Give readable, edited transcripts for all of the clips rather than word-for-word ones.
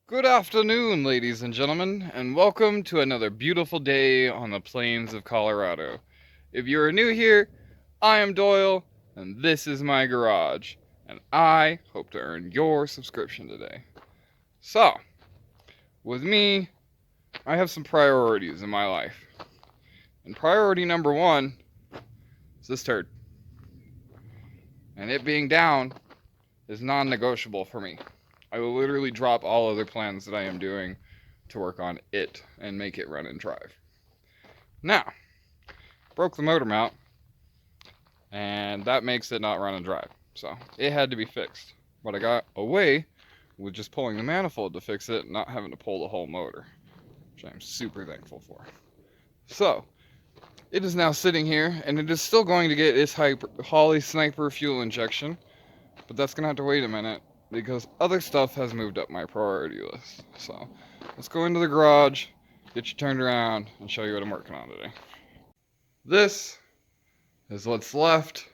Good afternoon, ladies and gentlemen, and welcome to another beautiful day on the plains of Colorado. If you are new here, I am Doyle, and this is my garage, and I hope to earn your subscription today. So, with me, I have some priorities in my life. And priority number one is this turd. And it being down is non-negotiable for me. I will literally drop all other plans that I am doing to work on it and make it run and drive. Now, broke the motor mount, and that makes it not run and drive. So it had to be fixed. But I got away with just pulling the manifold to fix it, not having to pull the whole motor, which I'm super thankful for. So it is now sitting here, and it is still going to get its Holly Sniper fuel injection, but that's gonna have to wait a minute because other stuff has moved up my priority list. So let's go into the garage, get you turned around, and show you what I'm working on today. This is what's left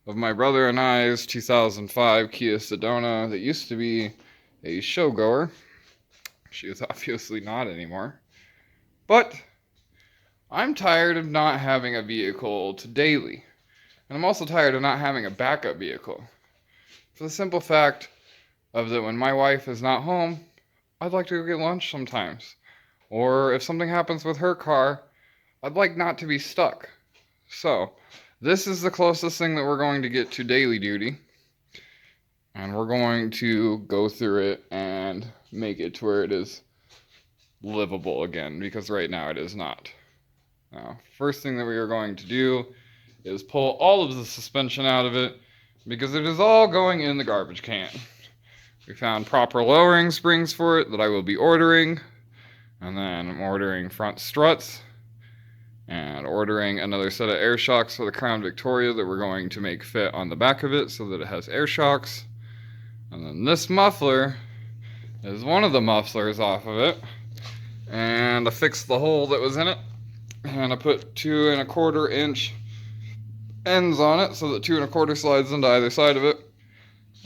of my brother and I's 2005 Kia Sedona that used to be a showgoer. She is obviously not anymore. But I'm tired of not having a vehicle to daily. And I'm also tired of not having a backup vehicle. For the simple fact of that when my wife is not home, I'd like to go get lunch sometimes. Or if something happens with her car, I'd like not to be stuck. So, this is the closest thing that we're going to get to daily duty. And we're going to go through it and make it to where it is livable again, because right now it is not. Now, first thing that we are going to do is pull all of the suspension out of it, because it is all going in the garbage can. We found proper lowering springs for it that I will be ordering. And then I'm ordering front struts. And ordering another set of air shocks for the Crown Victoria that we're going to make fit on the back of it so that it has air shocks. And then this muffler is one of the mufflers off of it. And I fixed the hole that was in it. And I put 2¼ inch ends on it so that 2¼ slides into either side of it.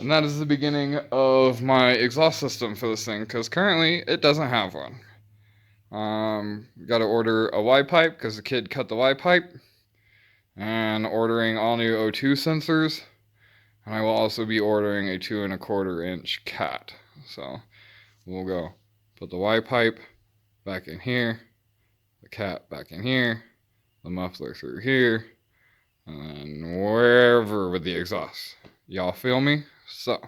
And that is the beginning of my exhaust system for this thing, because currently it doesn't have one. Got to order a Y pipe because the kid cut the Y pipe, and ordering all new O2 sensors, and I will also be ordering a 2¼ inch cat. So we'll go put the Y pipe back in here, the cat back in here, the muffler through here, and then wherever with the exhaust. Y'all feel me? So,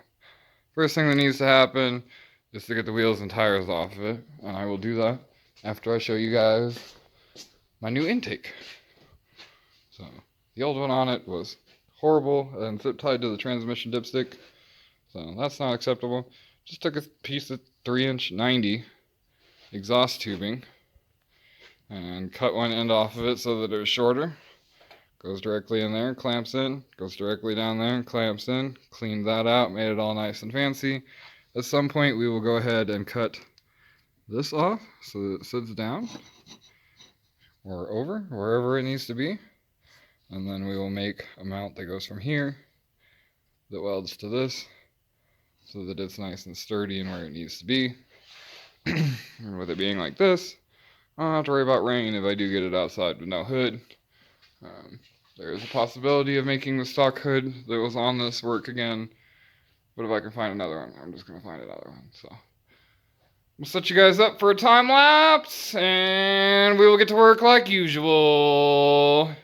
first thing that needs to happen is to get the wheels and tires off of it, and I will do that after I show you guys my new intake. So, the old one on it was horrible and zip tied to the transmission dipstick, so that's not acceptable. Just took a piece of 3" 90 exhaust tubing and cut one end off of it so that it was shorter. Goes directly in there, clamps in, goes directly down there, clamps in, cleaned that out, made it all nice and fancy. At some point we will go ahead and cut this off so that it sits down or over, wherever it needs to be. And then we will make a mount that goes from here that welds to this so that it's nice and sturdy and where it needs to be. And with it being like this, I don't have to worry about rain if I do get it outside with no hood. There is a possibility of making the stock hood that was on this work again, but if I can find another one, I'm just going to find another one. So we'll set you guys up for a time lapse, and we will get to work like usual.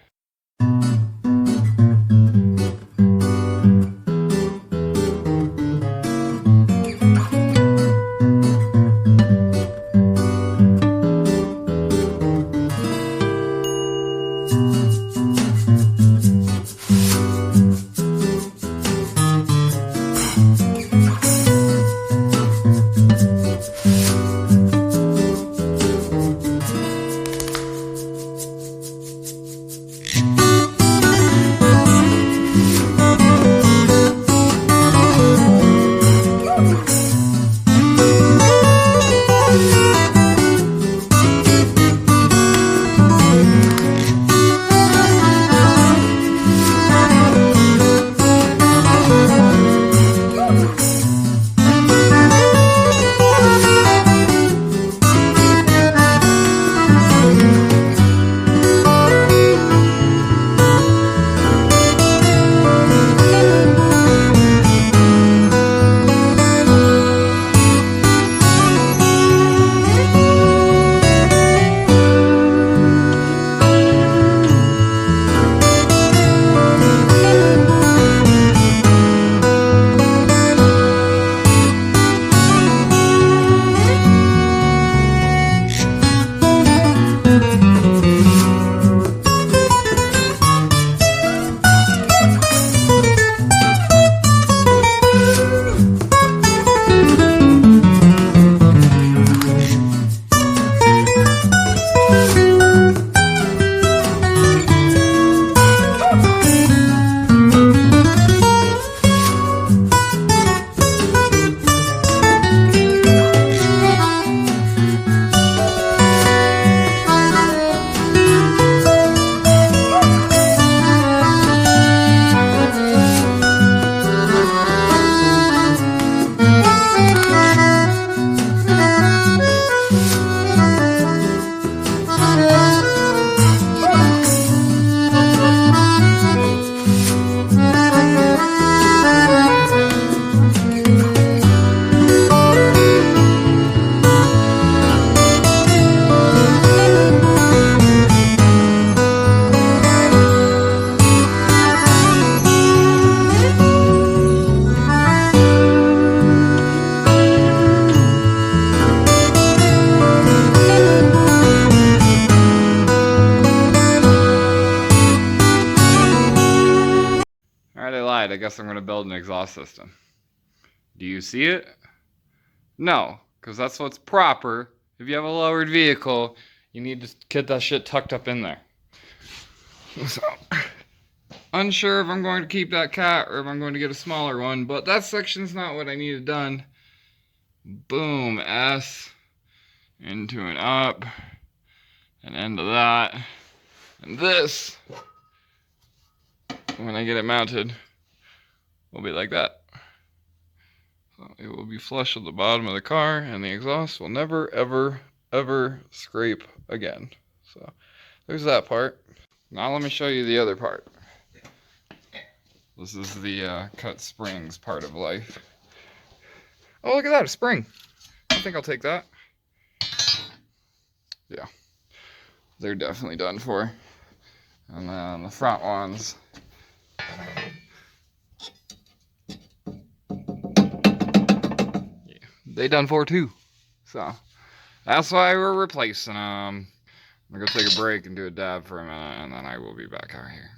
guess I'm going to build an exhaust system. Do you see it? No, because that's what's proper. If you have a lowered vehicle, you need to get that shit tucked up in there. So, unsure if I'm going to keep that cat or if I'm going to get a smaller one, but that section's not what I needed done. Boom, S into an up, and into that, and this, when I get it mounted, will be like that. So it will be flush with the bottom of the car, and the exhaust will never, ever, ever scrape again. So there's that part. Now let me show you the other part. This is the cut springs part of life. Oh, look at that, a spring. I think I'll take that. Yeah, they're definitely done for. And then the front ones, yeah, they done for too. So that's why we're replacing them. I'm gonna take a break and do a dab for a minute, and then I will be back out here.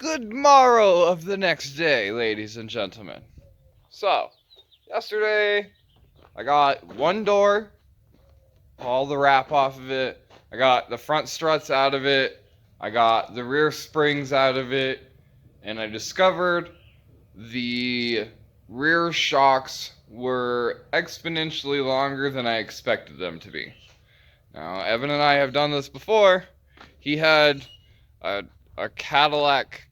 Tomorrow of the next day, ladies and gentlemen. So, yesterday, I got one door, all the wrap off of it. I got the front struts out of it. I got the rear springs out of it. And I discovered the rear shocks were exponentially longer than I expected them to be. Now, Evan and I have done this before. He had a Cadillac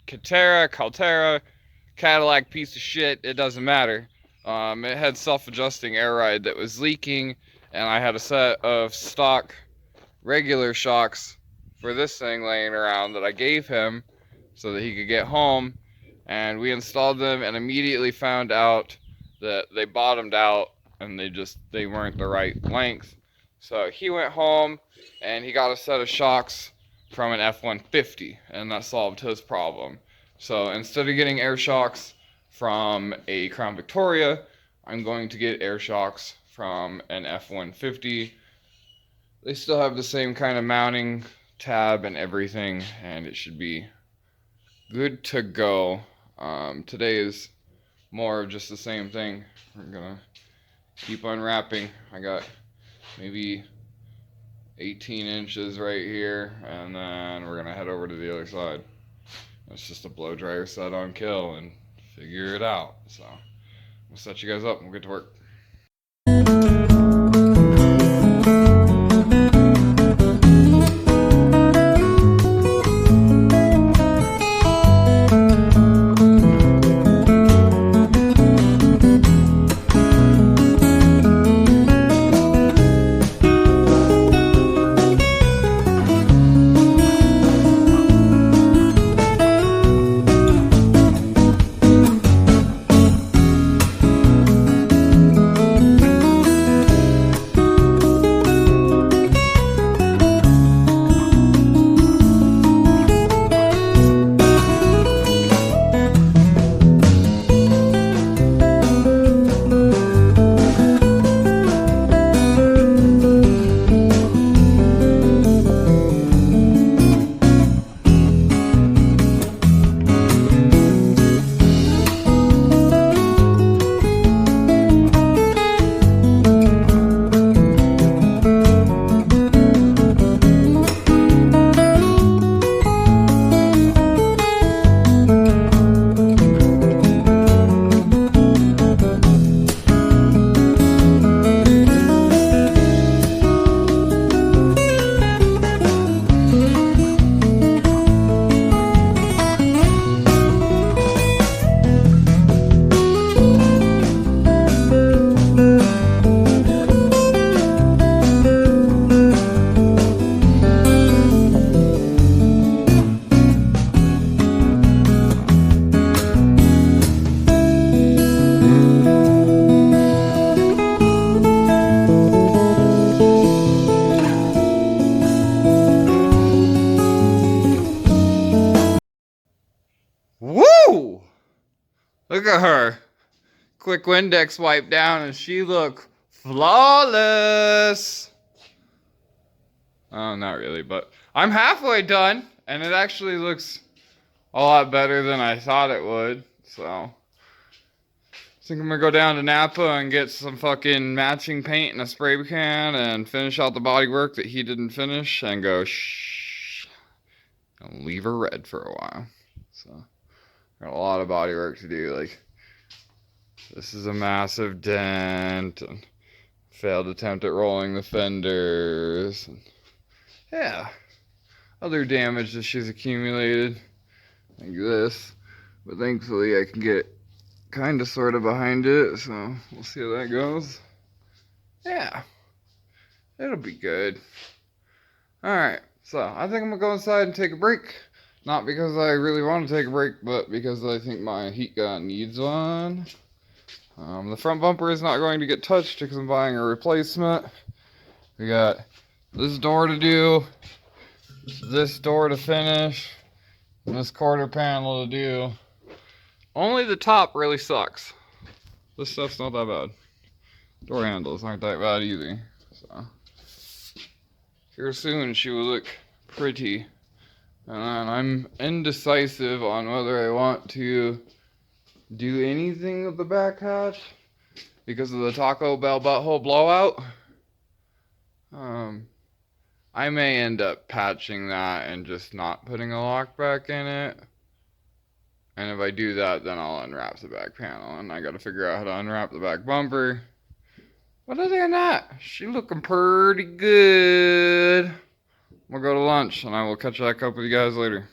Caltera, Cadillac piece of shit, it doesn't matter. It had self-adjusting air ride that was leaking, and I had a set of stock regular shocks for this thing laying around that I gave him so that he could get home, and we installed them and immediately found out that they bottomed out and they weren't the right length. So he went home and he got a set of shocks from an F-150, and that solved his problem. So instead of getting air shocks from a Crown Victoria, I'm going to get air shocks from an F-150. They still have the same kind of mounting tab and everything, and it should be good to go. Today is more of just the same thing. We're gonna keep unwrapping. I got maybe 18 inches right here, and then we're gonna head over to the other side. It's just a blow dryer set on kill and figure it out. So we'll set you guys up and we'll get to work. Look at her. Quick Windex wipe down and she look flawless. Oh, not really, but I'm halfway done and it actually looks a lot better than I thought it would. So I think I'm gonna go down to Napa and get some fucking matching paint and a spray can and finish out the body work that he didn't finish and go shh and leave her red for a while. So got a lot of body work to do. Like, this is a massive dent and failed attempt at rolling the fenders. And yeah, other damage that she's accumulated like this. But thankfully I can get kind of sort of behind it, so we'll see how that goes. Yeah, it'll be good. Alright, so I think I'm gonna go inside and take a break. Not because I really want to take a break, but because I think my heat gun needs one. The front bumper is not going to get touched because I'm buying a replacement. We got this door to do, this door to finish, and this quarter panel to do. Only the top really sucks. This stuff's not that bad. Door handles aren't that bad either. So here soon she will look pretty. And I'm indecisive on whether I want to do anything with the back hatch because of the Taco Bell butthole blowout. I may end up patching that and just not putting a lock back in it. And if I do that, then I'll unwrap the back panel. And I gotta figure out how to unwrap the back bumper. But other than that, she's looking pretty good. We'll go to lunch and I will catch back up with you guys later.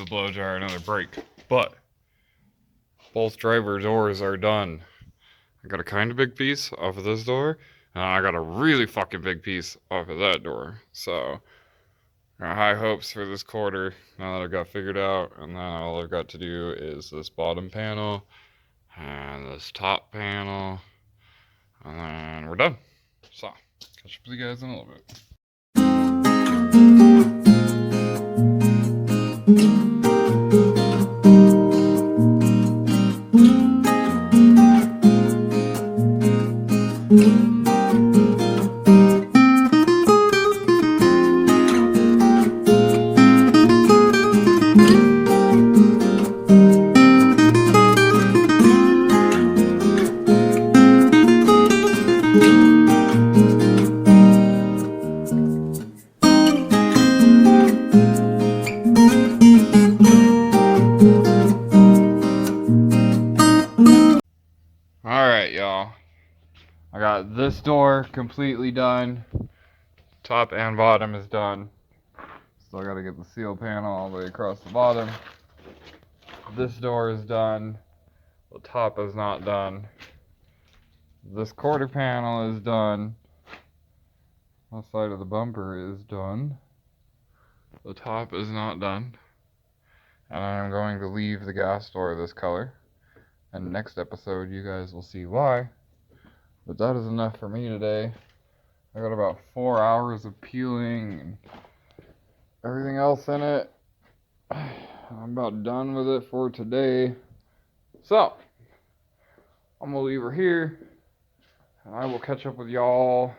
blow jar another break. But both driver doors are done. I got a kind of big piece off of this door, and I got a really fucking big piece off of that door. So I got high hopes for this quarter now that I've got figured out, and then all I've got to do is this bottom panel and this top panel, and then we're done. So catch up with you guys in a little bit. Alright, y'all. I got this door completely done. Top and bottom is done. Still gotta get the seal panel all the way across the bottom. This door is done. The top is not done. This quarter panel is done. The side of the bumper is done. The top is not done. And I am going to leave the gas door this color. And next episode you guys will see why. But that is enough for me today. I got about 4 hours of peeling and everything else in it. I'm about done with it for today. So, I'm gonna leave her here. And I will catch up with y'all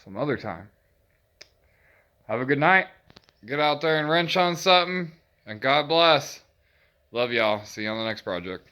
some other time. Have a good night. Get out there and wrench on something. And God bless. Love y'all. See you on the next project.